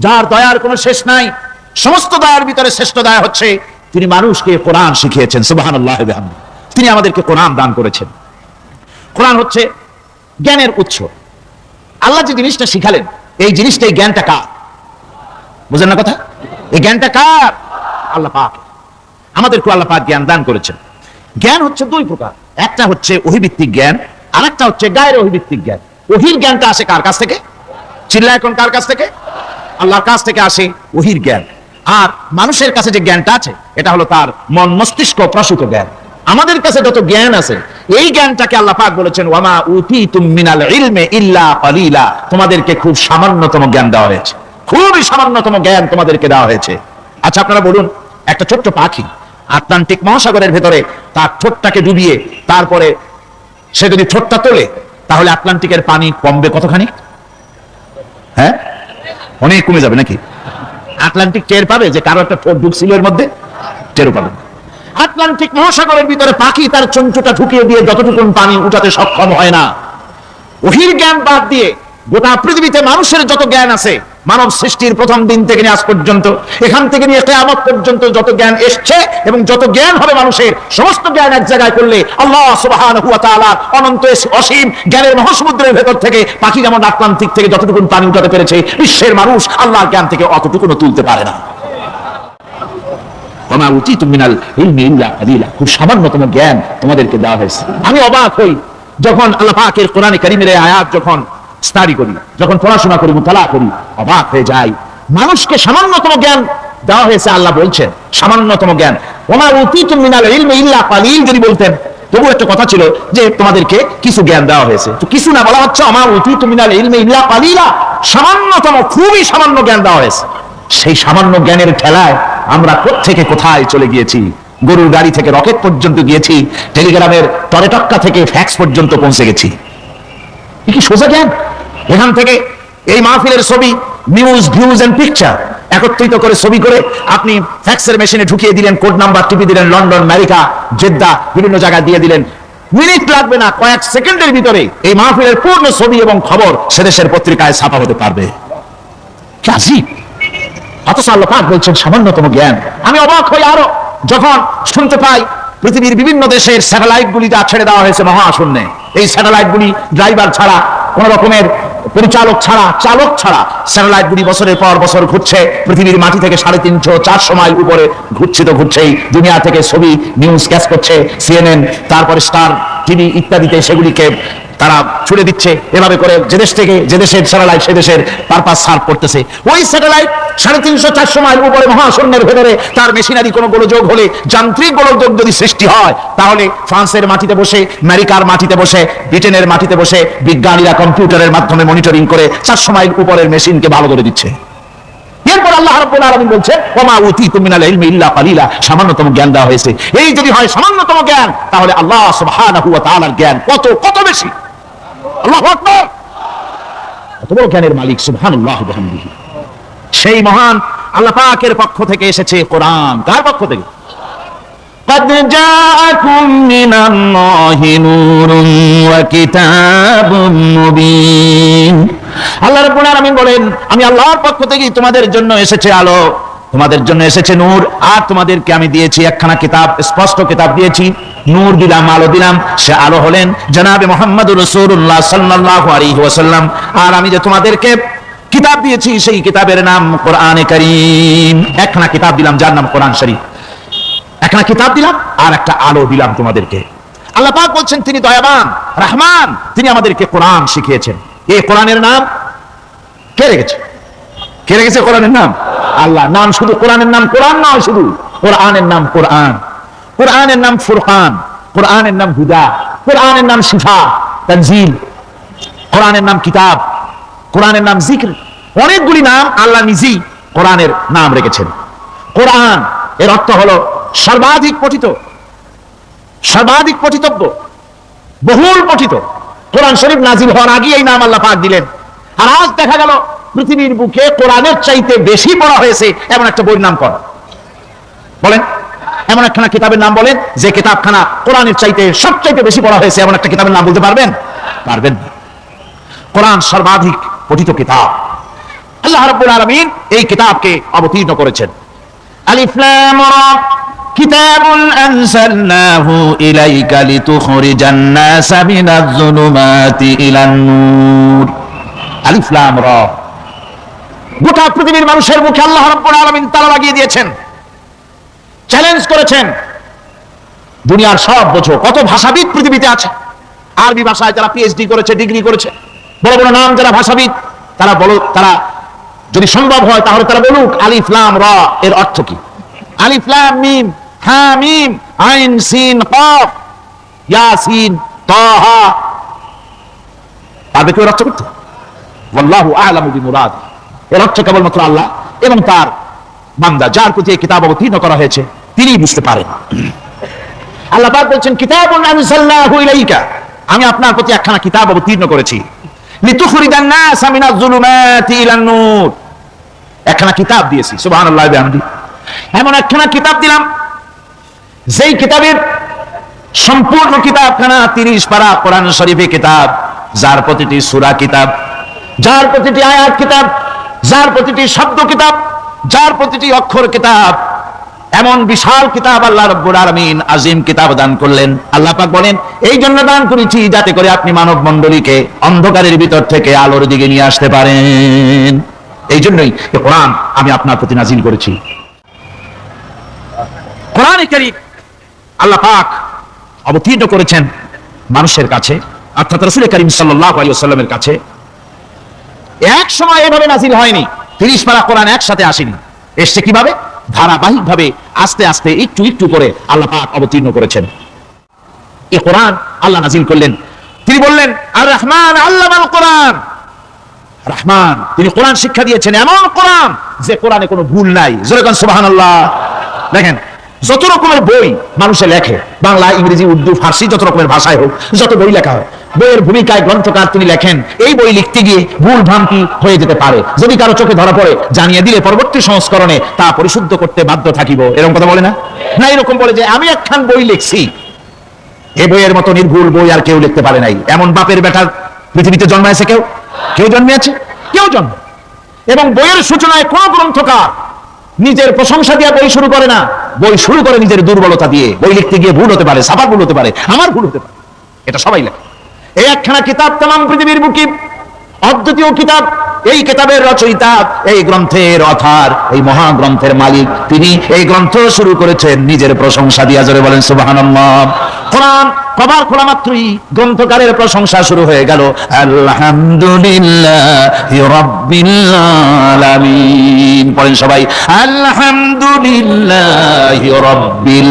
যার দয়ার কোনো শেষ নাই, সমস্ত দয়ার ভিতরে শ্রেষ্ঠ দয়া হচ্ছে তিনি মানুষকে কোরআন শিখিয়েছেন। সুবহানাল্লাহ ওয়া বিহামদিহি। তিনি আমাদেরকে কোরআন দান করেছেন। কোরআন হচ্ছে জ্ঞানের উৎস। আল্লাহ যে জিনিসটা শিখালেন, এই জিনিসটা, এই জ্ঞানটা কার? বুঝেন না কথা? এই জ্ঞানটা কার? আল্লাহ পাক। আমাদেরকে আল্লাহ পাক জ্ঞান দান করেছেন। জ্ঞান হচ্ছে দুই প্রকার, একটা হচ্ছে ওহীভিত্তিক জ্ঞান, আর একটা হচ্ছে গায়রে ওহীভিত্তিক জ্ঞান। ওহীর জ্ঞানটা আসে কার কাছ থেকে? চিল্লা এখন, কার কাছ থেকে? আল্লাহর কাছ থেকে আসে ওহীর জ্ঞান। আর মানুষের কাছে যে জ্ঞানটা আছে এটা হলো তার মন মস্তিষ্ক প্রসূত জ্ঞান। আমাদের কাছে যত জ্ঞান আছে এই জ্ঞানটাকে আল্লাহ পাক বলেছেন ওয়ামা উতীতুম মিনাল ইলমি ইল্লা কালিলা, তোমাদেরকে খুব সামান্যতম জ্ঞান দেওয়া হয়েছে, খুবই সামান্যতম জ্ঞান তোমাদেরকে দেওয়া হয়েছে। আচ্ছা আপনারা বলুন, একটা ছোট্ট পাখি আটলান্টিক মহাসাগরের ভেতরে তার ঠোঁটটাকে ডুবিয়ে তারপরে সে যদি ঠোঁটটা তোলে তাহলে আটলান্টিকের পানি কমবে কতখানি? হ্যাঁ, অনেক কমে যাবে নাকি? আটলান্টিক টের পাবে যে কারো একটা ঠোঁট ঢুকছিল এর মধ্যে? টেরও পাবে। আটলান্টিক মহাসাগরের ভিতরে পাখি তার চঞ্চুটা ঢুকিয়ে দিয়ে যতটুকু পানি উঠাতে সক্ষম হয় না। ওহীর জ্ঞান বাদ দিয়ে গোটা পৃথিবীতে মানুষের যত জ্ঞান আছে, মানব সৃষ্টির প্রথম দিন থেকে নিয়ে আজ পর্যন্ত, এখান থেকে নিয়ে কিয়ামত পর্যন্ত যত জ্ঞান এসছে এবং যত জ্ঞান হবে মানুষের, সমস্ত জ্ঞান এক জায়গায় করলে আল্লাহ সুবহানাহু ওয়া তাআলা অনন্ত অসীম জ্ঞানের মহাসমুদ্রের ভেতর থেকে পাখি যেমন আটলান্টিক থেকে যতটুকু পানি উঠাতে পেরেছে, বিশ্বের মানুষ আল্লাহর জ্ঞান থেকে অতটুকু তুলতে পারে না। ওয়ামা উতীতুম মিনাল ইলমি ইল্লা কালিলা, খুব সামান্যতম জ্ঞান তোমাদেরকে দেওয়া হয়েছে। আমি অবাক হই যখন আল্লাহ পাকের কোরআনে কারীমের এই আয়াত যখন স্টাডি করি, যখন পড়াশোনা করি, মুতালা করি, অবাক হয়ে যাই। মানুষকে সামান্যতম জ্ঞান দেওয়া হয়েছে, আল্লাহ বলছেন সামান্যতম জ্ঞান। ওমা উতীতুম মিনাল ইলমি ইল্লা কালিল যদি বলতেন তবু একটা কথা ছিল যে তোমাদেরকে কিছু জ্ঞান দেওয়া হয়েছে, তো কিছু না বলা হচ্ছে ওমা উতীতুম মিনাল ইলমি ইল্লা কালিলা, সামান্যতম, খুবই সামান্য জ্ঞান দেওয়া হয়েছে। সেই সামান্য জ্ঞানের ঠেলায় আমরা কোত্থেকে কোথায় চলে গিয়েছি। গরুর গাড়ি থেকে রকেট পর্যন্ত গিয়েছি, টেলিগ্রামের টরেটক্কা থেকে ফ্যাক্স পর্যন্ত পৌঁছে গেছি। কি সোজা জ্ঞান! এখান থেকে এই মাহফিলের ছবি, নিউজ, ভিউজ এন্ড পিকচার একত্রিত করে ছবি করে আপনি ফ্যাক্সের মেশিনে ঢুকিয়ে দিলেন, কোড নাম্বার টিপে দিলেন, লন্ডন, আমেরিকা, জেদ্দা, বিভিন্ন জায়গায় দিয়ে দিলেন। মিনিট লাগবে না, কয়েক সেকেন্ডের ভিতরে এই মাহফিলের পূর্ণ ছবি এবং খবর সে দেশের পত্রিকায় ছাপা হতে পারবে। কি আজীব! অথচ আল্লাহ পাক বলছেন সামান্যতম জ্ঞান। আমি অবাক হই আরো যখন শুনতে পাই পৃথিবীর বিভিন্ন দেশের স্যাটেলাইট গুলি যা ছেড়ে দেওয়া হয়েছে মহাশূন্যে, এই স্যাটেলাইট গুলি ড্রাইভার ছাড়া, কোন রকমের পরিচালক ছাড়া, চালক ছাড়া স্যাটেলাইট গুলি বছরের পর বছর ঘুরছে পৃথিবীর মাটি থেকে 350-400 মাইল উপরে ঘুরছে, তো ঘুরছেই। দুনিয়া থেকে ছবি, নিউজ ক্যাচ করছে CNN, তারপরে স্টার টিভি ইত্যাদিতে সেগুলিকে তারা ছুড়ে দিচ্ছে। এভাবে করে যে দেশ থেকে যে দেশের স্যাটেলাইট সে দেশের পারপাস সার্ভ করতেছে। ওই স্যাটেলাইট 350-400 মাইল উপরে মহাশূন্যের ভেতরে তার মেশিনারি কোনো গোলযোগ হলে, যান্ত্রিক গোলযোগ যদি সৃষ্টি হয়, তাহলে ফ্রান্সের মাটিতে বসে, আমেরিকার মাটিতে বসে, ব্রিটেনের মাটিতে বসে বিজ্ঞানীরা কম্পিউটারের মাধ্যমে মনিটরিং করে 400 মাইল উপরের মেশিনকে ভালো করে দিচ্ছে। এরপর আল্লাহ রাব্বুল আলামিন বলছেন ওমা উতীতুম মিনাল ইলমি ইল্লা কালিলা, সামান্যতম জ্ঞান দেওয়া হয়েছে। এই যদি হয় সামান্যতম জ্ঞান, তাহলে আল্লাহ সুবহানাহু ওয়া তাআলার জ্ঞান কত কত বেশি। আল্লাহু আকবার! কত বড় জ্ঞানের মালিক সুবহানাল্লাহ ওয়া বিহামদিহি। সেই মহান আল্লাহ পাকের পক্ষ থেকে এসেছে কোরআন। কার পক্ষ থেকে? قد جاءكم من الله نور وكتاب مبين। আল্লাহ রাব্বুল আলামিন বলেন আমি আল্লাহর পক্ষ থেকে তোমাদের জন্য এসেছে আলো, তোমাদের জন্য এসেছে নূর, আর তোমাদেরকে আমি দিয়েছি একখানা কিতাব, স্পষ্ট কিতাব দিয়েছি। নূর দিলাম, আলো দিলাম। সে আলো হলেন জনাবে মুহাম্মদুর রাসূলুল্লাহ সাল্লাল্লাহু আলাইহি ওয়াসাল্লাম। আর আমি যে তোমাদেরকে কিতাব দিয়েছি সেই কিতাবের নাম কোরআনে কারীম। একখানা কিতাব দিলাম যার নাম কোরআন শরীফ, একখানা কিতাব দিলাম আর একটা আলো দিলাম তোমাদেরকে। আল্লাহ পাক বলছেন তিনি দয়াবান, রহমান, তিনি আমাদেরকে কোরআন শিখিয়েছেন। এই কোরআনের নাম কে রেখেছে? কে রেখেছে কোরআনের নাম? আল্লাহ। নাম শুধু কোরআনের নাম কোরআন নয়, শুধু কোরআনের নাম কোরআন। কোরআনের নাম ফুরকান, কোরআনের নাম হুদা, কোরআনের নাম শিফা, তানজিল, কোরআনের নাম কিতাব, কোরআনের নাম জিক্র। অনেকগুলি নাম আল্লাহ নিজেই কোরআনের নাম রেখেছেন। কোরআন এর অর্থ হলো সর্বাধিক পঠিত, সর্বাধিক পঠিতব্য, বহুল পঠিত। কোরআন শরীফ নাজিল হওয়ার আগে এই নাম আল্লাহ পাক দিলেন। আর আজ দেখা গেল পৃথিবীর বুকে কোরআনের চাইতে বেশি পড়া হয়েছে এমন একটা বইয়ের নাম করেন, বলেন এমন একখানা কিতাবের নাম বলেন যে কিতাবখানা কোরআনের চাইতে সবচাইতে বেশি পড়া হয়েছে, এমন একটা কিতাবের নাম বলতে পারবেন? পারবেন না। কোরআন সর্বাধিক পঠিত কিতাব। আল্লাহ রাব্বুল আলামিন এই কিতাবকে অবতীর্ণ করেছেন। আলিফ লাম রা কিতাবুন আনজালনাহু ইলাইকা লিতুখরিজান নাসা মিনাজ যুলুমাতি ইলান নূর। আলিফ লাম রা, গোটা পৃথিবীর মানুষের মুখে আল্লাহ রাব্বুল আলামিন তালা লাগিয়ে দিয়েছেন, চ্যালেঞ্জ করেছেন, দুনিয়ার সব বোঝো। কত ভাষাবিদ পৃথিবীতে আছে, আরবি ভাষায় যারা পিএইচডি করেছে, ডিগ্রি করেছে, বড় বড় নাম যারা ভাষাবিদ, তারা বলো, তারা যদি সম্ভব হয় তাহলে তারা বলুক আলিফ লাম রা এর অর্থ কি। আলিফ লাম মিম হা মিম আইন সিন কাফ ইয়াসিন তাহা, পারবে কেউ অর্থ করতে? আল্লাহু আ'লামু বিমুরাদ। এর অর্থ কেবলমাত্র আল্লাহ এবং তার বান্দা, যার প্রতি এই কিতাব অবতীর্ণ করা হয়েছে, তিনিই বুঝতে পারেন। আল্লাহ পাক বলছেন কিতাবুন আনজালনাহু ইলাইকা, আমি আপনার প্রতি একখানা কিতাব অবতীর্ণ করেছি, লিতুখরিজান নাসা মিনাজ যুলুমাতি ইলান নূর। একখানা কিতাব দিয়েছি, সুবহানাল্লাহি ওয়া বিহামদিহি। এমন একখানা কিতাব দিলাম যেই কিতাবের সম্পূর্ণ কিতাবখানা 30 পারা কোরআন শরীফে কিতাব, যার প্রতিটি সূরা কিতাব, যার প্রতিটি আয়াত কিতাব, যার প্রতিটি শব্দ কিতাব, যার প্রতিটি অক্ষর কিতাব। এমন বিশাল কিতাব আল্লাহ রাব্বুল আলামিন আজিম কিতাব দান করলেন। আল্লাহ পাক বলেন এই জন্য দান করেছি যাতে করে আপনি মানব মণ্ডলীকে অন্ধকারের ভিতর থেকে আলোর দিকে নিয়ে আসতে পারেন। এই জন্যই এই কোরআন আমি আপনার প্রতি নাজিল করেছি। কোরআনে কারীম আল্লাহ পাক অবতীর্ণ করেছেন মানুষের কাছে, অর্থাৎ রাসূল কারীম সাল্লাল্লাহু আলাইহি ওয়াসাল্লামের কাছে। এক সময় এভাবে নাজিল হয়নি, 30 পারা কোরআন একসাথে আসেনি। এসছে কিভাবে? ধারাবাহিকভাবে আস্তে আস্তে একটু একটু করে আল্লাহ পাক অবতীর্ণ করেছেন। এই কোরআন আল্লাহ নাজিল করলেন। তিনি বললেন আর রহমান আল্লামাল কোরআন, রহমান তিনি কোরআন শিক্ষা দিয়েছেন, এমন কোরআন যে কোরআনে কোনো ভুল নাই। জোরে কোন সুবহানাল্লাহ। দেখেন যত রকমের বই মানুষে লেখে, বাংলা, ইংরেজি, উর্দু, ফার্সি, যত রকমের ভাষায় হোক, যত বই লেখা হয়, বইয়ের ভূমিকায় গ্রন্থকার তিনি লেখেন, এই বই লিখতে গিয়ে ভুল ভ্রান্তি হয়ে যেতে পারে, যদি কারো চোখে ধরা পড়ে জানিয়ে দিলে পরবর্তী সংস্করণে তা পরিশুদ্ধ করতে বাধ্য থাকিব। এরকম কথা বলে না? না, এরকম বলে যে আমি একখান বই লিখছি, এই বইয়ের মতো নির্ভুল বই আর কেউ লিখতে পারে নাই। এমন বাপের বেটার পৃথিবীতে জন্মাইছে কেউ? কেউ জন্মিয়েছে? কেউ জন্ম। এবং বইয়ের সূচনায় কোন গ্রন্থকার নিজের প্রশংসা দিয়ে বই শুরু করে না, বই শুরু করে নিজের দুর্বলতা দিয়ে। বই লিখতে গিয়ে ভুল হতে পারে, সাফার ভুল হতে পারে, আমার ভুল হতে পারে, এটা সবাই লেখে। এই একখানা কিতাব তামাম পৃথিবীর বুকে অদ্বিতীয় কিতাব। এই কিতাবের রচয়িতা, এই গ্রন্থের অথার, এই মহাগ্রন্থের মালিক, তিনি এই গ্রন্থ শুরু করেছেন নিজের প্রশংসা দিয়া। জোরে বলেন সুবহানাল্লাহ। কোরআন কবার খোলা মাত্রই গ্রন্থকারের প্রশংসা শুরু হয়ে গেল, আলহামদুলিল্লাহি রাব্বিল আলামিন। পড়েন সবাই, আলহামদুলিল্লাহি রাব্বিল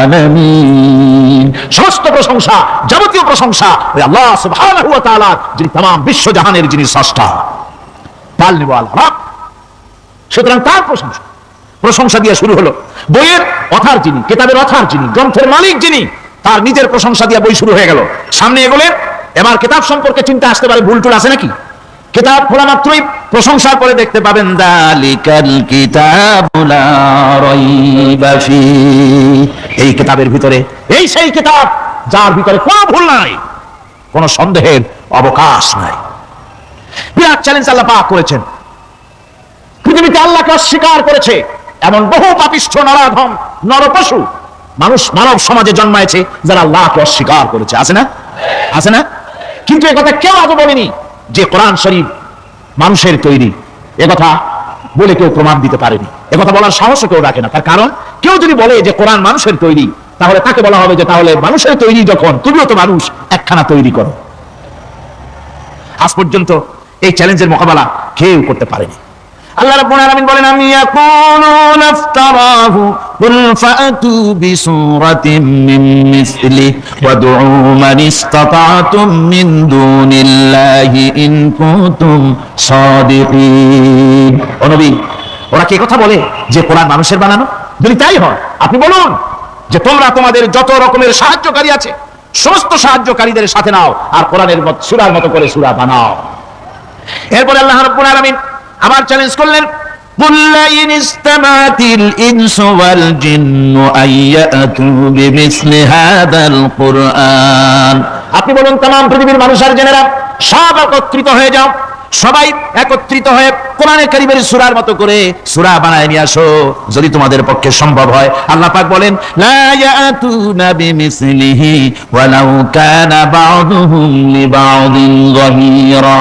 আলামিন। সমস্ত প্রশংসা, যাবতীয় প্রশংসা ওই আল্লাহ সুবহানাহু ওয়া তাআলা, যিনি तमाम বিশ্ব জাহানের যিনি স্রষ্টা, সুতরাং তার প্রশংসা দিয়ে শুরু হলো। বইয়ের অথার যিনি, কিতাবের অথার যিনি, গ্রন্থের মালিক যিনি, তার নিজের প্রশংসা দিয়ে বই শুরু হয়ে গেল। সামনে এগোলেন, এবার কিতাব সম্পর্কে চিন্তা আসতে পারে ভুল টুল আছে নাকি। কিতাব খোলা মাত্রই প্রশংসার পরে দেখতে পাবেন দালিকাল কিতাবু লা রাইবা ফীহি, এই কিতাবের ভিতরে, এই সেই কিতাব যার ভিতরে কোনো ভুল নাই, কোনো সন্দেহের অবকাশ নাই। বিরাট চ্যালেঞ্জ আল্লাহ পাক করেছেন। পৃথিবীতে আল্লাহকে অস্বীকার করেছে এমন বহু পাপিষ্ঠ নরাধম নরপশু মানুষ মানব সমাজে জন্মায়েছে যারা আল্লাহকে অস্বীকার করেছে। আছে না? আছে না? কিন্তু একথা কেউ আজও বলেনি যে কোরআন শরীফ মানুষের তৈরি। একথা বলে কেউ প্রমাণ দিতে পারেনি, একথা বলার সাহসও কেউ রাখে না। তার কারণ কেউ যদি বলে যে কোরআন মানুষের তৈরি, তাহলে তাকে বলা হবে যে তাহলে মানুষের তৈরি যখন, তুমিও তো মানুষ, একখানা তৈরি করো। আজ পর্যন্ত এই চ্যালেঞ্জের মোকাবেলা কেউ করতে পারেনি। আল্লাহ রাব্বুল আলামিন বলেন আম ইয়াকুলুনা ইফতারাহু কুল ফাতু বিসূরাতিন মিন মিসলি ওয়াদউ মান ইসতাতা'তুম মিন দুনিল্লাহি ইন কুনতুম সাদিকিন। ও নবী, ওরা কি কথা বলে যে কোরআন মানুষের বানানো? যদি তাই হয় আপনি বলুন যে তোমরা তোমাদের যত রকমের সাহায্যকারী আছে সমস্ত সাহায্যকারীদের সাথে নাও আর কোরআনের সূরার মতো করে সূরা বানাও। এরপরে আল্লাহ রাব্বুল আলামিন আবার চ্যালেঞ্জ করলেন, কুল লা ইন ইসতামাতিল ইনসু ওয়াল জিন্নু আইয়াতু বিমিসলি হাদাল কুরআন। আপনি বলুন তামাম পৃথিবীর মানুষ আর জেনেরা সব একত্রিত হয়ে যাও, সবাই একত্রিত হয়ে কোরআনে কারীমের সূরার মতো করে সূরা বানায় নিয়ে আসো যদি তোমাদের পক্ষে সম্ভব হয়। আল্লাহ পাক বলেন লা ইয়াতুনা বিমিসলিহি ওয়ালাউ কানা বা'দুহুম লিবা'দিন যাহিরা।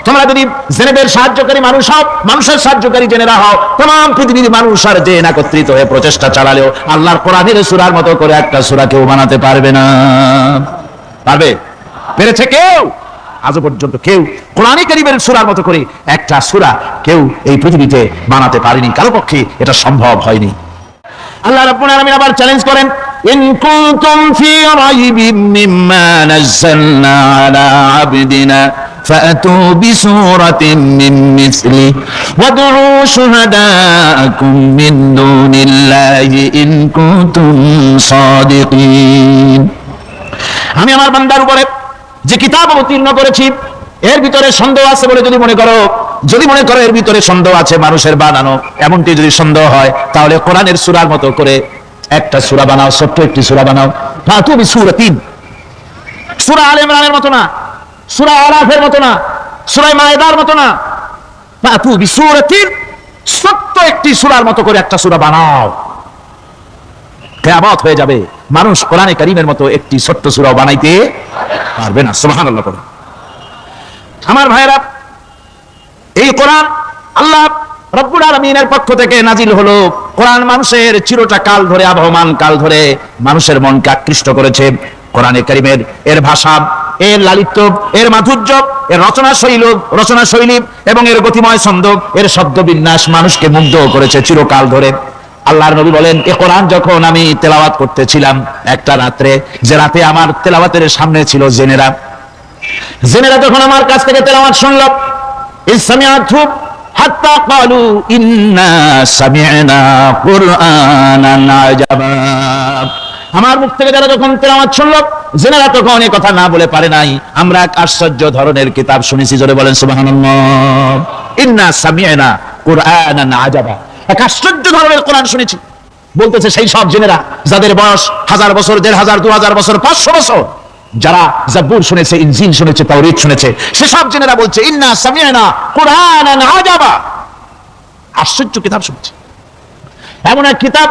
তোমরা যদি জেনেদের সাহায্যকারী মানুষ হও, মানুষের সাহায্যকারী জেনেরা হও, तमाम পৃথিবীর মানুষ আর জেন একত্রিত হয়ে প্রচেষ্টা চালালেও আল্লাহর কোরআনের সূরার মতো করে একটা সূরা কেউ বানাতে পারবে না। পারবে? পেরেছে কেউ? আজ পর্যন্ত কেউ কোরআনে কারীমের সূরার মতো করে একটা সূরা কেউ এই পৃথিবীতে বানাতে পারেনি, কারো পক্ষে এটা সম্ভব হয়নি। আল্লাহ রাব্বুল আলামিন আবার চ্যালেঞ্জ করেন ইন কুনতুম ফি রাইবিম মিম্মা নাযালনা আলা আবদিনা ফাতু বিসূরাতিন মিন মিসলি ওয়াদউ শুহাদাআকুম মিন দুনিল্লাহি ইন কুনতুম সাদিকিন। আমি আমার বান্দার উপরে যে কিতাব অবতীর্ণ করেছি এর ভিতরে সন্দেহ আছে বলে যদি মনে করো এর ভিতরে সন্দেহ আছে মানুষের বানানো, এমনটি যদি সন্দেহ হয় তাহলে কোরআনের সূরার মতো করে একটা সূরা বানাও, ছোট্ট একটি সূরা বানাও। ফাতু বিসূরাতিন, সূরা আলে ইমরানের মতো না, সূরা আরাফের মতো না, সূরা মায়েদার মতো না, ফাতু বিসূরাতিন, ছোট্ট একটি সূরার মতো করে একটা সূরা বানাও। কিয়ামত হয়ে যাবে, মানুষ কোরআনে কারীমের মতো একটি ছোট্ট সূরা বানাইতে পারবে না। সুবহানাল্লাহ। আমার ভাইরা, এই কোরআন আল্লাহ রব্বুল আলামিনের পক্ষ থেকে নাজিল হলো। কোরআন মানুষের চিরটা কাল ধরে, আবহমান কাল ধরে মানুষের মনকে আকৃষ্ট করেছে। কোরআনে কারীমের এর ভাষা, এর লালিত্য, এর মাধুর্য, এর রচনা শৈলী এবং এর গতিময় ছন্দ, এর শব্দ বিন্যাস মানুষকে মুগ্ধ করেছে চিরকাল ধরে। আল্লাহর নবী বলেন এ কোরআন যখন আমি তেলাওয়াত করতেছিলাম একটা রাত্রে, যে রাতে আমার তেলাওয়াতের সামনে ছিল জেনেরা যখন আমার কাছ থেকে তেলাওয়াত শুনল, ইসমিআতু হাত্তা ক্বালু ইন্না সামি'না কুরআনান আজাবা। আমার মুখ থেকে যারা যখন তেলাওয়াত শুনল, জেনেরা তখন এই কথা না বলে পারে নাই, আমরা এক আশ্চর্য ধরনের কিতাব শুনেছি। জোরে বলেন সুবহানাল্লাহ। ইন্না সামি'না কুরআনান আজাবা, এক আশ্চর্য ধরনের কোরআন শুনেছি। বলতেছে সেই সব জেনেরা যাদের বয়স 1000 বছর, 1500, 2000 বছর, 500 বছর, যারা জাবুর শুনেছে, ইনজিল শুনেছে, তাওরীত শুনেছে, সেসব জেনেরা বলছে ইন্না সামি'না কুরআনান আজাবা, আশ্চর্য কিতাব শুনছি। এমন এক কিতাব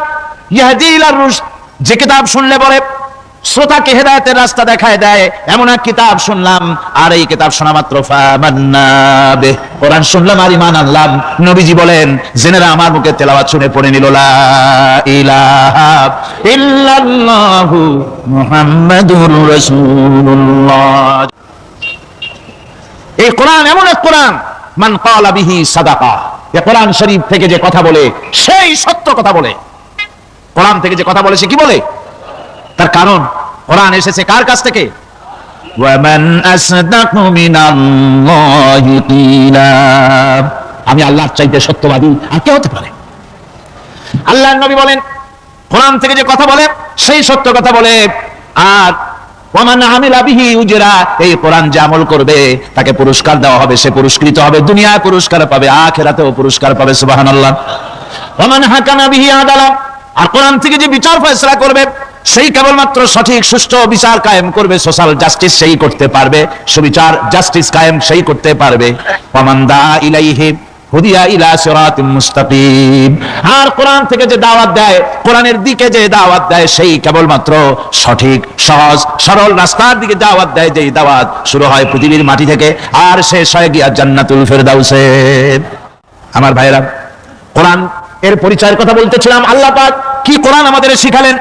ইয়াহদি ইলার রুশদ, যে কিতাব শুনলে পরে শ্রোতাকে হেদায়েতের রাস্তা দেখায় দেয়, এমন এক কিতাব শুনলাম। আর এই কিতাব শোনা মাত্র ফামান্না বিহি, কোরআন শুনলাম আর ঈমান আনলাম। নবীজি বলেন জেনেরা আমার মুখে তেলাওয়াত শুনে পড়ে নিল লা ইলাহা ইল্লাল্লাহু মুহাম্মাদুর রাসূলুল্লাহ। এই কোরআন এমন এক কোরআন, মান ক্বালা বিহি সাদাকা, এই কোরআন শরীফ থেকে যে কথা বলে সেই সত্য কথা বলে। কোরআন থেকে যে কথা বলে সে কি বলে? তার কারণ কোরআন এসেছে কার কাছ থেকে? ওয়ামান আসদাকু মিনাল্লাহি কিলা, আমি আল্লাহর চাইতে সত্যবাদী আর কে হতে পারে? আল্লাহর নবী বলেন কোরআন থেকে যে কথা বলে সেই সত্য কথা বলে। আর ওয়ামান আমিলা বিহি উজরা, এই কোরআন যে আমল করবে তাকে পুরস্কার দেওয়া হবে, সে পুরস্কৃত হবে, দুনিয়ায় পুরস্কার পাবে, আখিরাতেও পুরস্কার পাবে। সুবহানাল্লাহ। ওয়ামান হাকামা বিহি আদালা, আর কোরআন থেকে যে বিচার ফয়সালা করবে সেই কেবলমাত্র সঠিক সুষ্ঠু বিচার কায়েম করবে, সোশ্যাল জাস্টিস সেই করতে পারবে, সুবিচার জাস্টিস কায়েম সেই করতে পারবে। ওয়ামান দা ইলাইহি হুদিয়া ইলা সিরাতিম মুস্তাকিম, আর কোরআন থেকে যে দাওয়াত দেয়, কোরআনের দিকে যে দাওয়াত দেয় সেই কেবলমাত্র সঠিক সহজ সরল রাস্তার দিকে দাওয়াত দেয়, যেই দাওয়াত শুরু হয় পৃথিবীর মাটি থেকে আর শেষ হয় গিয়া জান্নাতুল ফেরদাউসে। আমার ভাইরা, কোরআন এর পরিচয়ের কথা বলতেছিলাম। আল্লাহ পাক কি কোরআন আমাদের শিখালেন,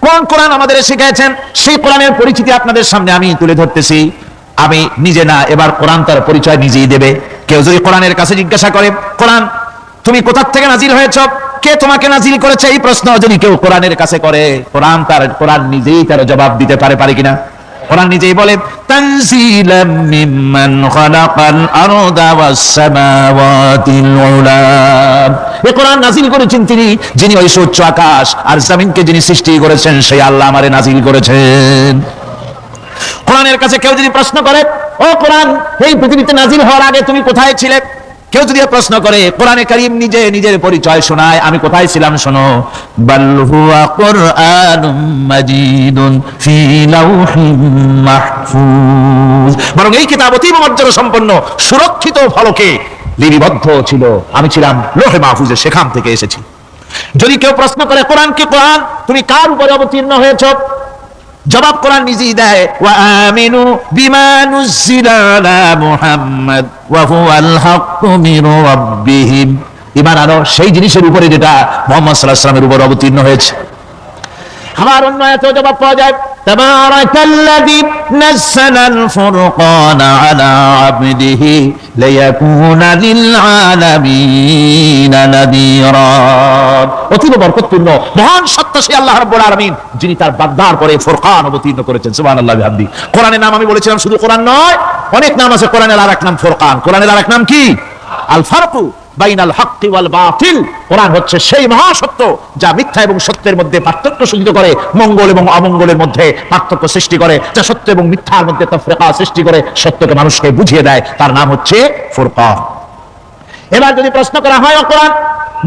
কোন কোরআন আমাদের শিখাইছেন, সেই কোরআনের পরিচিতি আপনাদের সামনে আমি তুলে ধরতেছি। আমি নিজে না, এবার কোরআন তার পরিচয় নিজেই দেবে। কেউ যদি কোরআনের কাছে জিজ্ঞাসা করে কোরআন তুমি কোথা থেকে নাজিল হয়েছ, কে তোমাকে নাজিল করেছে, এই প্রশ্ন যদি কেউ কোরআনের কাছে করে, কোরআন নিজেই তার জবাব দিতে পারে কিনা? কোরআন নিজেই বলে তানজিলাম মিম্মান খালাকাল আরদা ওয়াস সামাওয়াতিল উলা, এই কোরআন নাজিল করেছেন তিনি, যিনি ওই উচ্চ আকাশ আর জমিনকে যিনি সৃষ্টি করেছেন, সেই আল্লাহ আমারে নাজিল করেছেন। কোরআনের কাছে কেউ যদি প্রশ্ন করে ও কোরআন এই পৃথিবীতে নাজিল হওয়ার আগে তুমি কোথায় ছিলে, কেউ যদি প্রশ্ন করে, কোরআনে কারীম নিজে নিজের পরিচয় শোনায়, আমি কোথায় ছিলাম শোনো, বাল হুয়া কুরআনুম মাজিদুন ফি লাউহিম মাহফুজ, বরং এই কিতাব অতি মর্যাদা সম্পন্ন সুরক্ষিত ফলকে লিপিবদ্ধ ছিল, আমি ছিলাম লৌহে মাহফুজে, সেখান থেকে এসেছি। যদি কেউ প্রশ্ন করে কোরআন কি কোরআন, তুমি কার উপরে অবতীর্ণ হয়েছ, জবাব কোরআন নিজেই দেয়, ওয়া আমিনু বিমা নুজিলা আলা মুহাম্মাদ ওয়া হুয়াল হাক্কু মির রাব্বিহিম, ঈমান আনো সেই জিনিসের উপরে যেটা মুহাম্মদ সাল্লাল্লাহু আলাইহি ওয়াসাল্লামের উপর অবতীর্ণ হয়েছে। আমার অন্য আয়াতেও জবাব পাওয়া যায়, তাবারাকাল্লাযী নাযালাল ফুরকানা আলা আবদিহি লিয়াকুনা লিল আলামিনা নাযীরা, অতীব বরকতপূর্ণ মহান সত্তা সেই আল্লাহ রাব্বুল আলামিন, যিনি তার বান্দার পরে ফুরকান অবতীর্ণ করেছেন। সুবহানাল্লাহি ওয়া বিহামদিহি। কোরআনের নাম আমি বলেছিলাম শুধু কোরআন নয়, অনেক নাম আছে। কোরআনের আরেক নাম ফুরকান। কোরআনের আরেক নাম কি? আল ফারকু বাইনাল হক্কি ওয়াল বাতিল। কোরআন হচ্ছে সেই মহাসত্য যা মিথ্যা এবং সত্যের মধ্যে পার্থক্য সূচিত করে, মঙ্গল এবং অমঙ্গলের মধ্যে পার্থক্য সৃষ্টি করে, যা সত্য এবং মিথ্যার মধ্যে তাফরিকা সৃষ্টি করে, সত্যকে মানুষকে বুঝিয়ে দেয়, তার নাম হচ্ছে ফুরকান। এবার যদি প্রশ্ন করা হয়, ও কোরআন,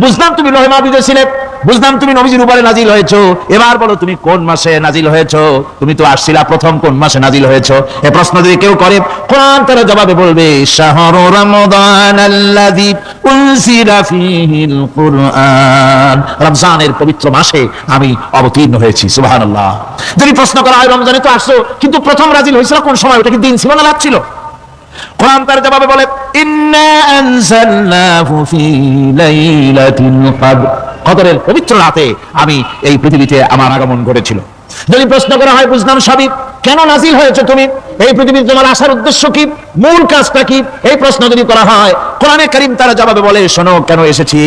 বুঝলাম তুমি লৌহে মাহফুজে ছিলে, বুঝলাম তুমি নবীজির উপরে নাজিল হয়েছো, এবার বলো তুমি কোন মাসে নাজিল হয়েছো, তুমি তো আসছিলা প্রথম কোন মাসে নাজিল হয়েছো? এই প্রশ্ন যদি কেউ করে, কোরআন তার জবাবে বলবে, শাহরু রমাদান আল্লাযী উনজিলা ফীহিল কুরআন, রমজানের পবিত্র মাসে আমি অবতীর্ণ হয়েছি। সুবহানাল্লাহ। যদি প্রশ্ন করা হয়, রমজানে তো আসছো, কিন্তু প্রথম নাজিল হয়েছিল কোন সময়? ওটা কি দিন ছিল না রাত ছিল? কোরআন তার জবাবে বলে, ইন্না আনজালনাহু ফী লাইলাতিল কদর, কদরের পবিত্র রাতে আমি এই পৃথিবীতে আমার আগমন ঘটেছিল। যদি প্রশ্ন করা হয়, বুঝলাম সবই, কেন নাজিল হয়েছে তুমি, এই পৃথিবীর তোমার আসার উদ্দেশ্য কি, মূল কাজটা কি? এই প্রশ্ন যদি করা হয়, কোরআনে কারীম তার জবাবে বলে, শোনো কেন এসেছি,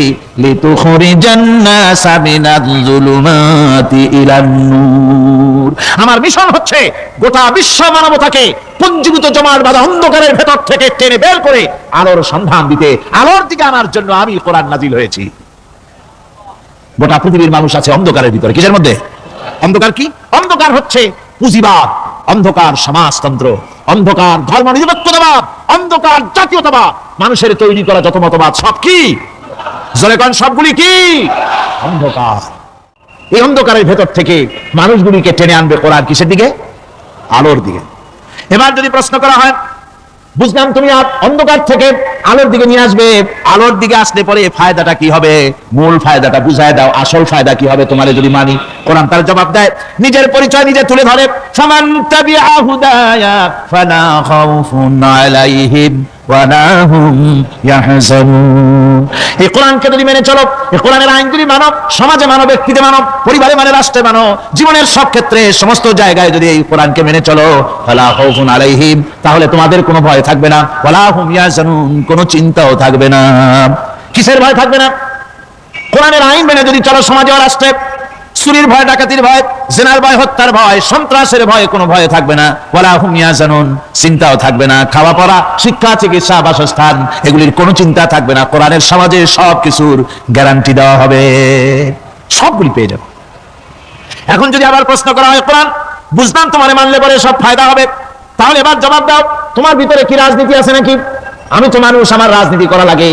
লিতুখরিজান নাসা মিনাজ যুলুমাতি ইলান নূর, আমার মিশন হচ্ছে গোটা বিশ্ব মানবতাকে পুঞ্জীভূত জমাট বাঁধা অন্ধকারের ভেতর থেকে টেনে বের করে আলোর সন্ধান দিতে, আলোর দিকে আনার জন্য আমি কোরআন নাজিল হয়েছি। গোটা পৃথিবীর মানুষ আছে অন্ধকারের ভিতরে। কিসের মধ্যে? অন্ধকার কি? অন্ধকার হচ্ছে পুঁজিবাদ, অন্ধকার সমাজতন্ত্র, অন্ধকার ধর্ম নিরপেক্ষতাবাদ, অন্ধকার জাতীয়তাবাদ, মানুষের তৈরি করা যত মতবাদ সব কি? জোরে কোন সবগুলি কি? অন্ধকার। এই অন্ধকারের ভেতর থেকে মানুষগুলিকে টেনে আনবে কোরআন কিসের দিকে? আলোর দিকে। এবার যদি প্রশ্ন করা হয়, বুঝলাম তুমি অন্ধকার থেকে আলোর দিকে নিয়ে আসবে, আলোর দিকে আসলে পরে ফায়দাটা কি হবে? মূল ফায়দাটা বুঝায় দাও, আসল ফায়দা কি হবে তোমারে যদি মানি? কোরআন তার জবাব দেয়, নিজের পরিচয় নিজে তুলে ধরে, ফামান তাবিআ হুদায়া ফালা খাউফুন আলাইহিম ওয়ালা হুম ইয়াহজানুন। এই কোরআনকে যদি মেনে চলো, এই কোরআনের আইন যদি মানো, সমাজে মানো, ব্যক্তিতে মানো, পরিবারে মানে, রাষ্ট্রে মানো, জীবনের সব ক্ষেত্রে সমস্ত জায়গায় যদি এই কোরআনকে মেনে চলো, ফালা খাউফুন আলাইহিম, তাহলে তোমাদের কোনো ভয় থাকবে না, ওয়ালা হুম ইয়াহজানুন, কোনো চিন্তাও থাকবে না। কিসের ভয় থাকবে না? কোরআনের আইন মেনে যদি চলো সমাজে ও রাষ্ট্রে, চুরির ভয়, ডাকাতির ভয়, জিনার ভয়, হত্যার ভয়, সন্ত্রাসের ভয় কোনো ভয় থাকবে না, ওয়ালা হুম ইয়াহজানুন, চিন্তাও থাকবে না। খাওয়া পড়া, শিক্ষা, চিকিৎসা, বাসস্থান, এগুলির কোনো চিন্তা থাকবে না। কোরআনের সমাজে সব কিছুর গ্যারান্টি দেওয়া হবে, সবগুলি পেয়ে যাবে। এখন যদি আবার প্রশ্ন করা হয়, কোরআন বুঝলাম তোমারে মানলে পরে সব ফায়দা হবে, তাহলে এবার জবাব দাও, তোমার ভিতরে কি রাজনীতি আছে নাকি? আমি তো মানুষ, আমার রাজনীতি করা লাগে।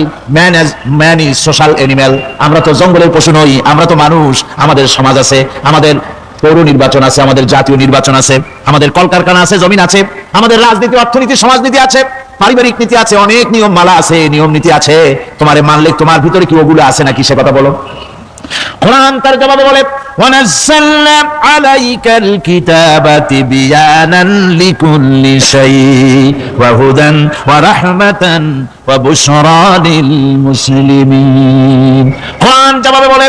ম্যান ইজ সোশ্যাল অ্যানিম্যাল, আমরা তো জঙ্গলের পশু নই, আমরা তো মানুষ। আমাদের সমাজ আছে, আমাদের পৌর নির্বাচন আছে, আমাদের জাতীয় নির্বাচন আছে, আমাদের কলকারখানা আছে, জমিন আছে, আমাদের রাজনীতি, অর্থনীতি, সমাজনীতি আছে, পারিবারিক নীতি আছে, অনেক নিয়ম মালা আছে, নিয়ম নীতি আছে। তোমারে মানলে তোমার ভিতরে কি ওগুলো আছে নাকি সে কথা বলো। কোরআন তার জবাবে বলে, ওয়ানাজ্জালনা আলাইকাল কিতাবা তিবয়ানান লিকুল্লি শাই ওয়া হুদান ওয়া রাহমাতান ওয়া বুশরা লিল মুসলিমিন। কোরআন জবাবে বলে,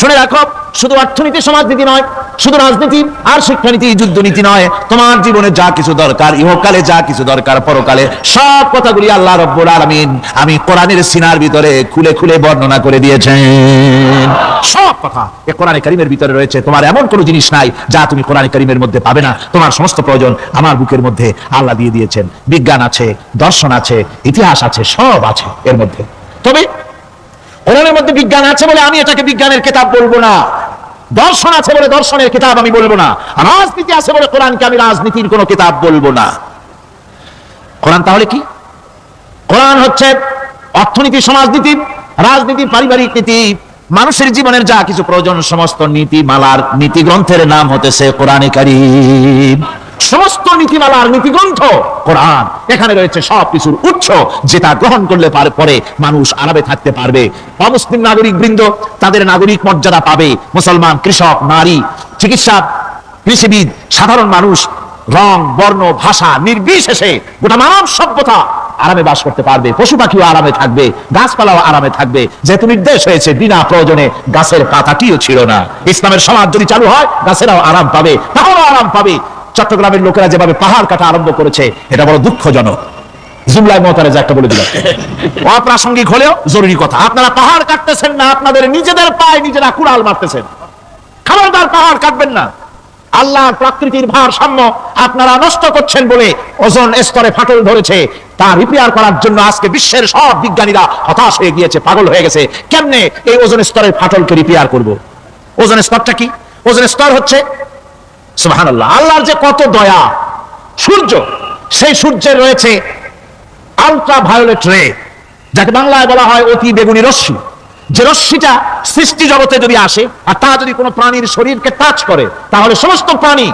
শুনে রাখো, শুধু অর্থনীতি, সমাজনীতি নয়, শুধু রাজনীতি আর শিক্ষানীতি, যুদ্ধনীতি নয়, তোমার জীবনে যা কিছু দরকার, ইহকালে যা কিছু দরকার, পরকালে, সব কথাগুলি আল্লাহ রাব্বুল আলামিন আমি কোরআনের সিনার ভিতরে খুলে খুলে বর্ণনা করে দিয়েছেন। সব কথা এই কোরআনে কারীমের ভিতরে রয়েছে। তোমার এমন কোনো জিনিস নাই যা তুমি কোরআনে কারীমের মধ্যে পাবে না। তোমার সমস্ত প্রয়োজন আমার বুকের মধ্যে আল্লাহ দিয়ে দিয়েছেন। বিজ্ঞান আছে, দর্শন আছে, ইতিহাস আছে, সব আছে এর মধ্যে। তবে কোরআনের মধ্যে বিজ্ঞান আছে বলে আমি এটাকে বিজ্ঞানের কিতাব বলবো না, দর্শন আছে বলে দর্শনের কিতাব আমি বলবো না, রাজনীতি আছে বলে কোরআনকে আমি রাজনীতির কোনো কিতাব বলবো না। কোরআন তাহলে কি? কোরআন হচ্ছে অর্থনীতি, সমাজনীতি, রাজনীতি, পারিবারিক নীতি, মানুষের জীবনের যা কিছু প্রয়োজন, সমস্ত নীতিমালার নীতি গ্রন্থের নাম হতেছে কোরআনে কারীম। সমস্ত নীতিমালার নীতি গ্রন্থ কোরআন। এখানে রয়েছে সবকিছুর উৎস, যেটা গ্রহণ করলে পরে মানুষ আরামে থাকতে পারবে। অমুসলিম নাগরিক বৃন্দ তাদের নাগরিক মর্যাদা পাবে। মুসলমান, কৃষক, নারী, চিকিৎসা, কৃষিবিদ, সাধারণ মানুষ, রং, বর্ণ, ভাষা নির্বিশেষে গোটা মানব সভ্যতা আরামে বাস করতে পারবে। পশু পাখিও আরামে থাকবে, গাছপালাও আরামে থাকবে, যেহেতু নির্দেশ হয়েছে বিনা প্রয়োজনে গাছের পাতাটিও ছিল না। ইসলামের সমাজ যদি চালু হয়, গাছেরাও আরাম পাবে, তাহলেও আরাম পাবে। চট্টগ্রামের লোকেরা যেভাবে পাহাড় কাটা আরম্ভ করেছে, এটা বড় দুঃখজনক। জুমলায় মহতারে একটা বলে দিলাম, অপ্রাসঙ্গিক হলেও জরুরি কথা। আপনারা পাহাড় কাটতেছেন না, আপনাদের নিজেদের পায়ে নিজেরা কুড়াল মারতেছেন। খবরদার পাহাড় কাটবেন না। আল্লাহর প্রকৃতির ভারসাম্য আপনারা নষ্ট করছেন বলে ওজোন স্তরে ফাটল ধরেছে। তা রিপেয়ার করার জন্য আজকে বিশ্বের সব বিজ্ঞানীরা হতাশ হয়ে গিয়েছে, পাগল হয়ে গেছে। কেমনে এই ওজোন স্তরের ফাটলকে রিপেয়ার করব? ওজোন স্তরটা কি? ওজোন স্তর হচ্ছে, সুবহানাল্লাহ, আল্লাহর যে কত দয়া। সূর্য, সেই সূর্যের রয়েছে আলট্রা ভায়োলেট রে, যাকে বাংলায় বলা হয় অতি বেগুনি রশ্মি। যে রশ্মিটা সৃষ্টি জগতে যদি আসে আর তা যদি কোনো প্রাণীর শরীরকে টাচ করে, তাহলে সমস্ত প্রাণী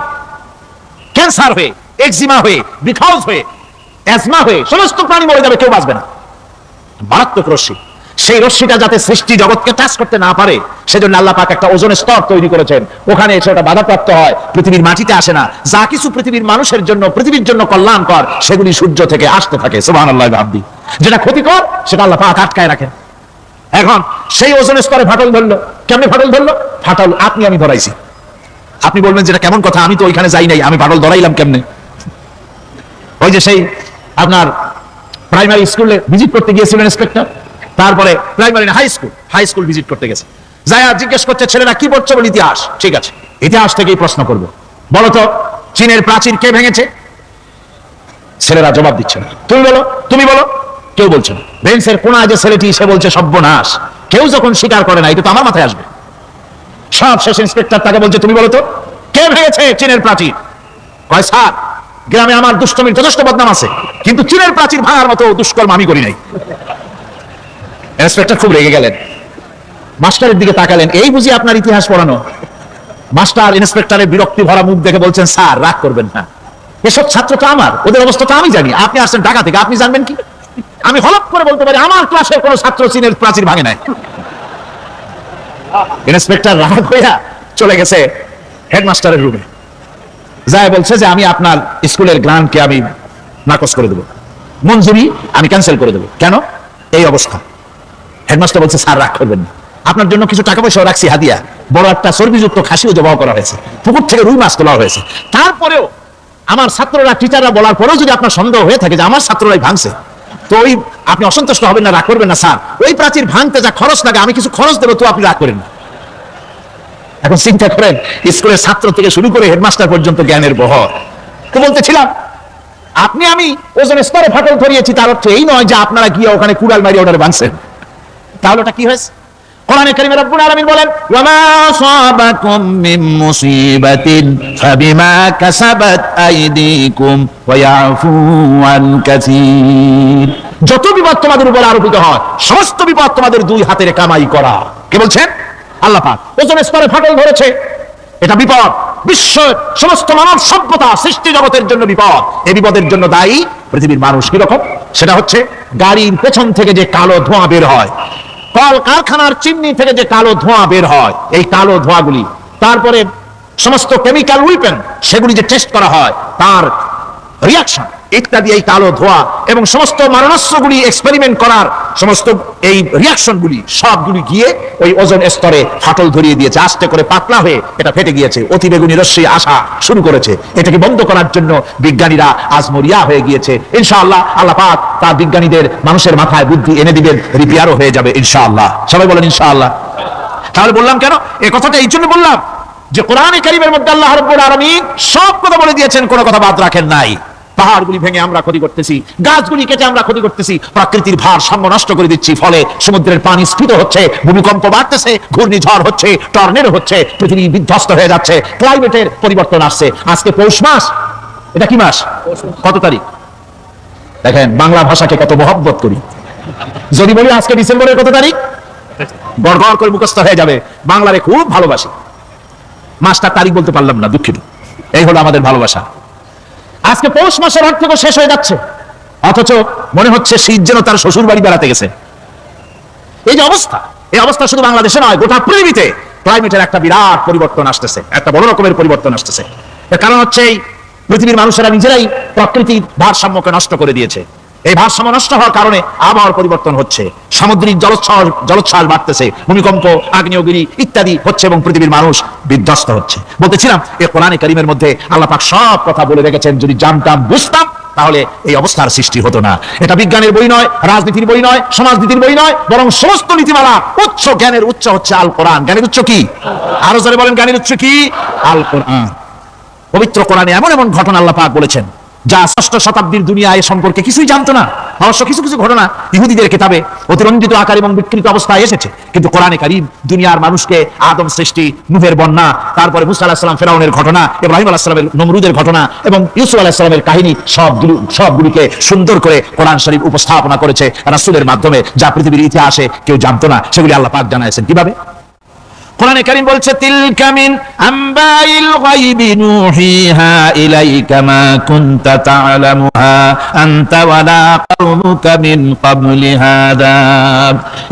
ক্যান্সার হয়ে, এক্সিমা হয়ে, বিখাউজ হয়ে, অ্যাজমা হয়ে সমস্ত প্রাণী মরে যাবে, কেউ বাঁচবে না। মারাত্মক রশ্মি। সেই রশ্মিটা যাতে সৃষ্টি জগৎকে টাচ করতে না পারে, সেজন্য আল্লাহ পাক একটা ওজোন স্তর তৈরি করেছেন। ওখানে এসে ওটা বাধাপ্রাপ্ত হয়, পৃথিবীর মাটিতে আসে না। যা কিছু পৃথিবীর মানুষের জন্য, পৃথিবীর জন্য কল্যাণকর, সেগুলি সূর্য থেকে আসতে থাকে। সুবহানাল্লাহ আব্দি। যেটা ক্ষতিকর, সেটা আল্লাহ পাক আটকায় রাখেন। এখন সেই ওজোন স্তরে ফাটল ধরলো। কেমনে ফাটল ধরলো? ফাটল আপনি আমি ধরাইছি। আপনি বলবেন যেটা কেমন কথা, আমি তো ওইখানে যাই নাই, আমি ফাটল ধরাইলাম কেমনে? ওই যে সেই আপনার প্রাইমারি স্কুলে ভিজিট করতে গিয়েছিলেন ইন্সপেক্টর, তারপরে প্রাইমারি হাই স্কুল ভিজিট করতে গেছে, যাই আর জিজ্ঞেস করছে ছেলেরা কি পড়ছে? বলে ইতিহাস। ঠিক আছে, ইতিহাস থেকেই প্রশ্ন করবো। বলো তো চীনের প্রাচীর কে ভেঙেছে? ছেলেরা জবাব দিচ্ছে না। তুমি বলো, তুমি বলো। কেউ বলছে না। বেঞ্চের কোনায় যে ছেলেটি, সে বলছে সর্বনাশ। কেউ যখন স্বীকার করে না, এটা তো আমার মাথায় আসবে। সব শেষ ইন্সপেক্টর তাকে বলছে তুমি বলো তো কে ভেঙেছে চীনের প্রাচীর? কয় স্যার, গ্রামে আমার দুষ্টমির যথেষ্ট বদনাম আছে, কিন্তু চীনের প্রাচীর ভাঙার মতো দুষ্কর্ম আমি করি নাই। ইন্সপেক্টর খুব রেগে গেলেন, মাস্টারের দিকে তাকালেন, এই বুঝি আপনার ইতিহাস পড়ানো? মাস্টার ইন্সপেক্টরের বিরক্তি ভরা মুখ দেখে বলছেন, স্যার রাগ করবেন না, এসব ছাত্র তো আমার, ওদের অবস্থা তো আমি জানি। আপনি আসছেন ঢাকা থেকে, আপনি জানবেন কি? আমি হলপ করে বলতে পারি আমার ক্লাসের কোন ছাত্র চীনের প্রাচীর ভাঙে নাই। ইন্সপেক্টর রাগ হইয়া চলে গেছে হেডমাস্টারের রুমে, যায় বলছে যে আমি আপনার স্কুলের গ্রান্টকে আমি নাকচ করে দেবো, মঞ্জুরি আমি ক্যান্সেল করে দেবো। কেন? এই অবস্থা। হেডমাস্টার বলছে স্যার রাগ করবেন না, আপনার জন্য কিছু টাকা পয়সা রাখছি হাদিয়া, বড় একটা চর্বিযুক্ত খাসিও জবাব করা হয়েছে, পুকুর থেকে রুই মাছ তোলা হয়েছে। তারপরেও আমার ছাত্ররা, টিচাররা বলার পরেও যদি আপনার সন্দেহ হয়ে থাকে যে আমার ছাত্ররাই ভাঙছে, তো ওই আপনি অসন্তুষ্ট হবেন না, রাগ করবেন না। স্যার ওই প্রাচীর ভাঙতে যা খরচ লাগে আমি কিছু খরচ দেবো, তো আপনি রাগ করেন না। এখন চিন্তা করেন, স্কুলের ছাত্র থেকে শুরু করে হেডমাস্টার পর্যন্ত জ্ঞানের বহর। তো বলতেছিলাম, আপনি আমি ওজোন স্তরে ফাটল ধরিয়েছি, তার অর্থ এই নয় যে আপনারা গিয়ে ওখানে কুড়াল মারি ওটারে ভাঙছেন। তাহলে ওটা কি হয়েছে? কোরআনে কারীমে রব্বুল আলামিন বলেন, ওয়ামা আসাবাকুম মিন মুসিবাতিন ফাবিমা কাসাবাত আইদিকুম ওয়া ইয়াফু আন কাসীর। যত বিপদ তোমাদের উপর আরোপিত হয়, সমস্ত বিপদ তোমাদের দুই হাতের কামাই করা। কে বলছেন? আল্লাহ পাক। ওজোন স্তরে ফাটল ধরেছে, এটা বিপদ। বিশ্ব সমস্ত মানব সভ্যতা সৃষ্টি জগতের জন্য বিপদ। এই বিপদের জন্য দায়ী পৃথিবীর মানুষ। কিরকম? সেটা হচ্ছে গাড়ির পেছন থেকে যে কালো ধোঁয়া বের হয়, কল কারখানার চিমনি থেকে যে কালো ধোঁয়া বের হয়, এই কালো ধোঁয়াগুলি, তারপরে সমস্ত কেমিক্যাল উইপেন সেগুলি যে টেস্ট করা হয়, তার রিয়াকশন ইত্যাদি, এই কালো ধোঁয়া এবং সমস্ত মারণাস্ত্রগুলি এক্সপেরিমেন্ট করার সমস্ত এই রিয়াকশনগুলি সবগুলি গিয়ে ওই ওজোন স্তরে ফাটল ধরিয়ে দিয়েছে। আস্তে করে পাতলা হয়ে এটা ফেটে গিয়েছে, অতিবেগুনি রশ্মি আসা শুরু করেছে। এটাকে বন্ধ করার জন্য বিজ্ঞানীরা আজ মরিয়া হয়ে গিয়েছে। ইনশাআল্লাহ আল্লাহ পাক তার বিজ্ঞানীদের মানুষের মাথায় বুদ্ধি এনে দিবেন, রিপেয়ারও হয়ে যাবে ইনশাআল্লাহ। সবাই বলেন ইনশাআল্লাহ। তাহলে বললাম কেন এই কথাটা? এই জন্য বললাম যে কোরআনে কারীমের মধ্যে আল্লাহ রাব্বুল আলামিন সব কথা বলে দিয়েছেন, কোনো কথা বাদ রাখেন নাই। পাহাড়গুলি ভেঙে আমরা ক্ষতি করতেছি, গাছগুলি কেটে আমরা ক্ষতি করতেছি, প্রকৃতির ভারসাম্য নষ্ট করে দিচ্ছি। ফলে সমুদ্রের পানি স্ফীত হচ্ছে, ভূমিকম্প বাড়তেছে, ঘূর্ণিঝড় হচ্ছে, টর্নেডো হচ্ছে, পৃথিবী বিধ্বস্ত হয়ে যাচ্ছে, ক্লাইমেটের পরিবর্তন আসছে। আজকে পৌষ মাস, এটা কি মাস? কত তারিখ? দেখেন বাংলা ভাষাকে কত মহব্বত করি। যদি বলি আজকে ডিসেম্বরের কত তারিখ, গড়গড় করে মুখস্থ হয়ে যাবে। বাংলারে খুব ভালোবাসি, মাসটার তারিখ বলতে পারলাম না, দুঃখিত। এই হলো আমাদের ভালোবাসা। আজকে পৌষ মাসের অর্থ শেষ হয়ে যাচ্ছে, অথচ মনে হচ্ছে শীত যেন তার শ্বশুর বাড়ি বেড়াতে গেছে। এই যে অবস্থা, এই অবস্থা শুধু বাংলাদেশে নয়, গোটা পৃথিবীতে ক্লাইমেটের একটা বিরাট পরিবর্তন আসতেছে, একটা বড় রকমের পরিবর্তন আসতেছে। এর কারণ হচ্ছে এই পৃথিবীর মানুষেরা নিজেরাই প্রকৃতির ভারসাম্যকে নষ্ট করে দিয়েছে। এই ভারসাম্য নষ্ট হওয়ার কারণে আবহাওয়ার পরিবর্তন হচ্ছে, সামুদ্রিক জলোচ্ছ্বাস বাড়তেছে, ভূমিকম্প, আগ্নেয়গিরি ইত্যাদি হচ্ছে এবং পৃথিবীর মানুষ বিধ্বস্ত হচ্ছে। বলতেছিলাম এই কোরআনে কারীমের মধ্যে আল্লাহ পাক সব কথা বলে রেখেছেন। যদি জানতাম, বুঝতাম, তাহলে এই অবস্থার সৃষ্টি হতো না। এটা বিজ্ঞানের বই নয়, রাজনীতির বই নয়, সমাজনীতির বই নয়, বরং সমস্ত নীতিমালা উচ্চ জ্ঞানের উচ্চ হচ্ছে আল কোরআন। জ্ঞানের উচ্চ কি? আরো জোরে বলেন, জ্ঞানের উচ্চ কি? আল কোরআন। পবিত্র কোরআনে এমন এমন ঘটনা আল্লাহ পাক বলেছেন যা ষষ্ঠ শতাব্দীর দুনিয়া এ সম্পর্কে কিছুই জানতো না। অবশ্য কিছু কিছু ঘটনা ইহুদিদের কিতাবে অতিরঞ্জিত আকার এবং বিকৃত অবস্থায় এসেছে, কিন্তু কোরআনে কারীম দুনিয়ার মানুষকে আদম সৃষ্টি, নূহের বন্যা, তারপরে মুসা আলাইহিস সালাম ফেরাউনের ঘটনা, ইব্রাহিম আলাইহিস সালামের নমরুদের ঘটনা এবং ইউসুফ আলাইহিস সালামের কাহিনী সবগুলিকে সুন্দর করে কোরআন শরীফ উপস্থাপনা করেছে রাসূলের মাধ্যমে, যা পৃথিবীর ইতিহাসে কেউ জানতো না। সেগুলি আল্লাহ পাক জানাইছেন কিভাবে? কোরআনে কারীম বলছে, তিলকা মিন আম্বাইল গায়বি নূহিহা ইলাইকা মা কুনতা তা'লামুহা আনতা ওয়ালা কাওমুকা মিন ক্বাবলি হাদা।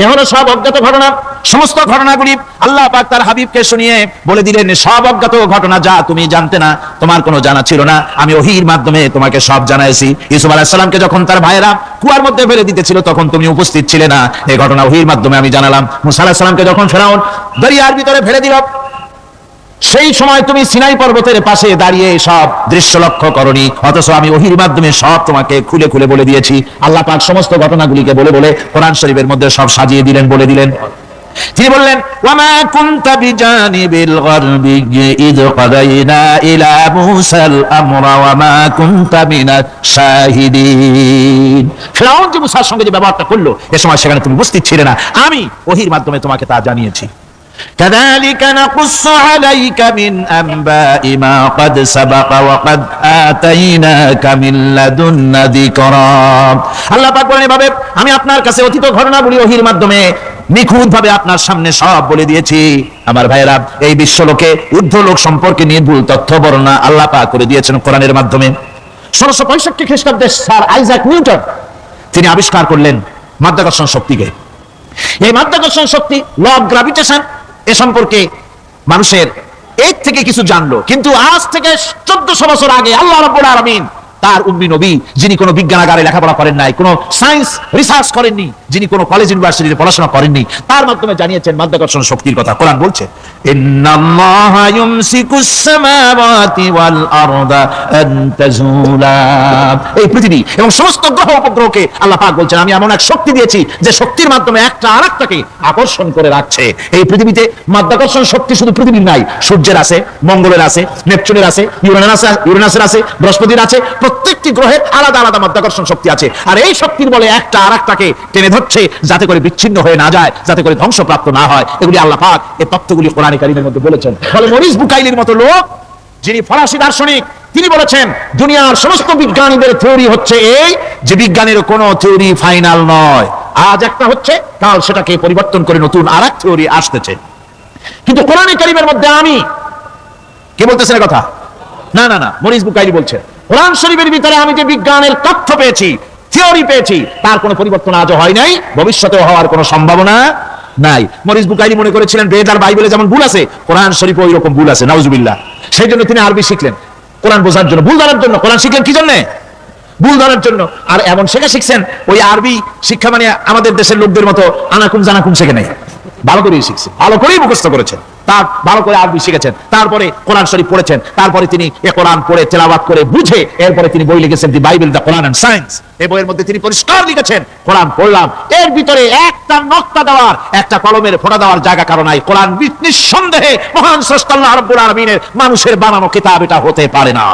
এহলো সব অজ্ঞাত ঘটনা। সমস্ত ঘটনাগুলি আল্লাহ পাক তার হাবিবকে শুনিয়ে বলে দিলেন, সব অজ্ঞাত ঘটনা যা তুমি জানতে না, তোমার কোনো জানা ছিল না, আমি ওহীর মাধ্যমে তোমাকে সব জানাইছি। ইউসুফ আলাইহিস সালামকে যখন তার ভাইয়েরা কুয়ার মধ্যে ফেলে দিতেছিল তখন তুমি উপস্থিত ছিলে না, এই ঘটনা ওহীর মাধ্যমে আমি জানালাম। মুসা আলাইহিস সালামকে যখন ফেরাউন দরিয়ার ভিতরে ফেলে দিল, সেই সময় তুমি সিনাই পর্বতের পাশে দাঁড়িয়ে সব দৃশ্য লক্ষ্য করনি, অথচ আমি ওহীর মাধ্যমে সব তোমাকে খুলে খুলে বলে দিয়েছি। আল্লাহ পাক সমস্ত ঘটনাগুলিকে বলে বলে কোরআন শরীফের মধ্যে সব সাজিয়ে দিলেন, বলে দিলেন। তিনি বললেন, ওয়ামা কুনতা বিজানিবিল গারবি ইয কাদাইনা ইলা মুসাল আমরা ওয়ামা কুনতা মিনাশ শাহিদিন। ফিরআউন যে মুসার সঙ্গে যে ব্যবহারটা করলো, এ সময় সেখানে তুমি উপস্থিত ছিলে না, আমি ওহীর মাধ্যমে তোমাকে তা জানিয়েছি। كذلك نقص عليك من أنباء ما قد سبق وقد آتيناك من لدنا ذكرا। আল্লাহ পাক বলেন, এভাবে আমি আপনার কাছে অতীত ঘটনাগুলি ওহীর মাধ্যমে নিখুঁতভাবে আপনার সামনে সব বলে দিয়েছি। আমার ভাইয়েরা, এই বিশ্বলোকে ঊর্ধ্ব লোক সম্পর্কে নির্ভুল তথ্য বর্ণনা আল্লাহ পাক করে দিয়েছেন কোরআনের মাধ্যমে। 1665 খ্রিস্টাব্দে স্যার আইজাক নিউটন তিনি আবিষ্কার করলেন মাধ্যাকর্ষণ শক্তিকে। এই মাধ্যাকর্ষণ শক্তি, ল অফ গ্র্যাভিটেশন, এ সম্পর্কে মানুষের এর থেকে কিছু জানলো, কিন্তু আজ থেকে 1400 বছর আগে আল্লাহ রাব্বুল আলামিন তার উম্মি নবী, যিনি কোনো বিজ্ঞানাগারে লেখাপড়া করেন নাই, কোনো সায়েন্স রিসার্চ করেননি, যিনি কোনো কলেজ ইউনিভার্সিটিতে পড়াশোনা করেননি, তার মাধ্যমে জানিয়েছেন মাধ্যাকর্ষণ শক্তির কথা। কোরআন বলছে, ইন্নাল্লাহা ইউমসিকুস সামাওয়াতি ওয়াল আরদা আন তাজুলা। এই পৃথিবী এবং সমস্ত গ্রহ উপগ্রহকে আল্লাহ পাক বলছেন, আমি এমন এক শক্তি দিয়েছি যে শক্তির মাধ্যমে একটা আরেকটাকে আকর্ষণ করে রাখছে। এই পৃথিবীতে মাধ্যাকর্ষণ শক্তি শুধু পৃথিবীর নাই, সূর্যের আছে, মঙ্গলের আছে, নেপচুনের আছে, ইউরেনাসের আছে, বৃহস্পতির আছে। প্রত্যেকটি গ্রহের আলাদা আলাদা মাধ্যাকর্ষণ শক্তি আছে, আর এই শক্তির বলে একটা আরেকটাকে টেনে ধরছে, যাতে করে বিচ্ছিন্ন হয়ে না যায়, যাতে করে ধ্বংসপ্রাপ্ত না হয়। এগুলি আল্লাহ পাক এই তত্ত্বগুলি কোরআনে কারীমের মধ্যে বলেছেন। ফলে মরিস বুকাইলির মতো লোক, যিনি ফরাসি দার্শনিক, তিনি বলেছেন দুনিয়ার সমস্ত বিজ্ঞানীদের থিওরি হচ্ছে এই, যে বিজ্ঞানের কোনো থিওরি ফাইনাল নয়। আজ একটা হচ্ছে, কাল সেটাকে পরিবর্তন করে নতুন আরেক থিওরি আসতেছে। কিন্তু কোরআনে কারীমের মধ্যে আমি কি বলতেছেন কথা? না না না, মরিস বুকাইলি বলছেন, কোরআন শরীফের ভিতরে আমি যে বিজ্ঞানের তথ্য পেয়েছি, থিওরি পেয়েছি, তার কোনো পরিবর্তন আজও হয় নাই, ভবিষ্যতেও হওয়ার কোনো সম্ভাবনা নাই। মরিস বুকাইলি মনে করেছিলেন বেদ আর বাইবেলে যেমন ভুল আছে, কোরআন শরীফে ওই রকম ভুল আছে, নাউজুবিল্লাহ। সেই জন্য তিনি আরবি শিখলেন, কোরআন বোঝার জন্য, ভুল ধরার জন্য। কোরআন শিখলেন কি জন্য? ভুল ধরার জন্য। আর এমন শেখা শিখছেন, ওই আরবি শিক্ষা মানে আমাদের দেশের লোকদের মতো আনাকুম জানাকুম শেখে নাই, ভালো করেই শিখছে, ভালো করেই মুখস্থ করেছেন, তার ভালো করে আরবি শিখেছেন, তারপরে কোরআন শরীফ পড়েছেন, তারপরে তিনি এ কোরআন পড়ে তেলাওয়াত করে বুঝে এরপরে তিনি বই লিখেছেন the Bible, the Quran and science. এই বইয়ের মধ্যে তিনি পরিষ্কার লিখেছেন, কোরআন পড়লাম, এর ভিতরে একটা নকতা দেওয়ার, একটা কলমের ফোঁটা দেওয়ার জায়গা কারণ নাই। কোরআন নিঃসন্দেহে মহান স্রষ্টা আল্লাহ রাব্বুল আলামিনের মানুষের বানানো কিতাব, এটা হতে পারে না।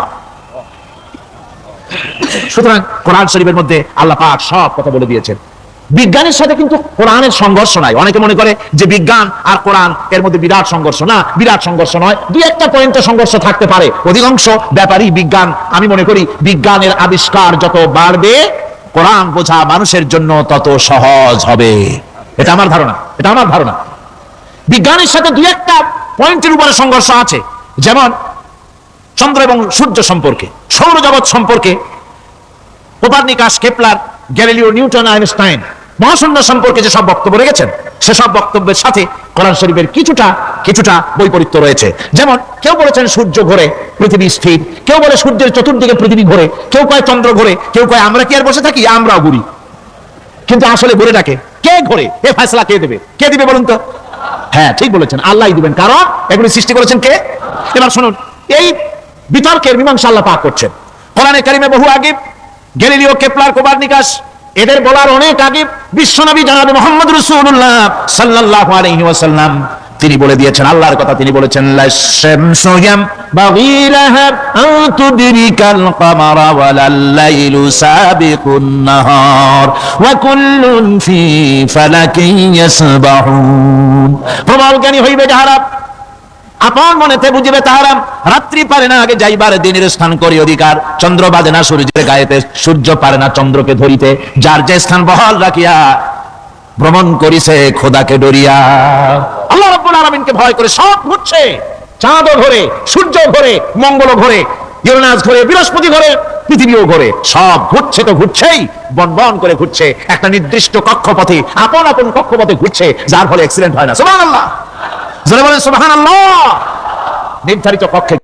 সুতরাং কোরআন শরীফের মধ্যে আল্লাহ পাক সব কথা বলে দিয়েছেন। বিজ্ঞানের সাথে কিন্তু কোরআনের সংঘর্ষ নাই। অনেকে মনে করে যে বিজ্ঞান আর কোরআন এর মধ্যে বিরাট সংঘর্ষ। না, বিরাট সংঘর্ষ নয়, দুই একটা পয়েন্টে সংঘর্ষ থাকতে পারে। অধিকাংশ ব্যাপারই বিজ্ঞান, আমি মনে করি বিজ্ঞানের আবিষ্কার যত বাড়বে কোরআন বোঝা মানুষের জন্য তত সহজ হবে। এটা আমার ধারণা, এটা আমার ধারণা। বিজ্ঞানের সাথে দুই একটা পয়েন্টের উপরে সংঘর্ষ আছে, যেমন চন্দ্র এবং সূর্য সম্পর্কে, সৌরজগৎ সম্পর্কে Copernicus, Kepler, Galileo, Newton, Einstein মহাশূন্য সম্পর্কে যে সব বক্তব্য রেখেছেন, সেসব বক্তব্যের সাথে কোরআন শরীফের কিছুটা বৈপরীত্য রয়েছে। যেমন কেউ বলেছেন সূর্য ঘোরে, পৃথিবী স্থির, কেউ বলে সূর্যের চতুর্দিকে পৃথিবী ঘোরে, কেউ কয় চন্দ্র ঘোরে, কেউ কয় আমরা কি আর বসে থাকি, আমরাও ঘুরি। কিন্তু আসলে ঘোরেটাকে কে ঘোরে, এ ফয়সালা কে দেবে? কে দিবে বলুন তো? হ্যাঁ, ঠিক বলেছেন, আল্লাহই দিবেন, কারণ এগুলি সৃষ্টি করেছেন কে? এবার শুনুন, এই বিতর্কের মীমাংসা আল্লাহ পাক করছেন কোরআনে কারিমে। বহু আগে গ্যালিলিও, কেপলার, কোপারনিকাস এদের বলার অনেক আগে বিশ্বনবী জনাবে মুহাম্মদ রাসূলুল্লাহ সাল্লাল্লাহু আলাইহি ওয়াসাল্লাম তিনি বলে দিয়েছেন, আল্লাহর কথা তিনি বলেছেন, লাশ-শামসু ইয়ানবাগী লাহা আন তুদরিকাল কামারা ওয়ালাল লাইলু সাবিকুন নাহার ওয়া কুল্লুন ফি ফালাকিন ইয়াসবাহুন। প্রবল জ্ঞানী হইবে যাহারা, আপন মনেতে বুঝিবে তাহারা, রাত্রি পারে না আগে যাইবার দিনের স্থান করি অধিকার। চন্দ্র বাজে না সূর্যের গায়েতে, সূর্য পারে না চন্দ্রকে ধরিতে। যার যে স্থান বহাল রাখিয়া ভ্রমণ করিছে খোদাকে ডরিয়া। আল্লাহ রাব্বুল আলামিনকে ভয় করে সব ঘুরছে, চাঁদও ঘোরে, সূর্য ঘোরে, মঙ্গল ঘোরে, ইউরেনাস ঘোরে, বৃহস্পতি ঘোরে, পৃথিবীও ঘোরে। সব ঘুরছে তো ঘুরছেই, বন করে ঘুরছে, একটা নির্দিষ্ট কক্ষপথে, আপন আপন কক্ষপথে ঘুরছে, যার ফলে অ্যাক্সিডেন্ট হয় না। সুবহানাল্লাহ, জোরে বলেন সুবহানাল্লাহ। নির্ধারিত কক্ষে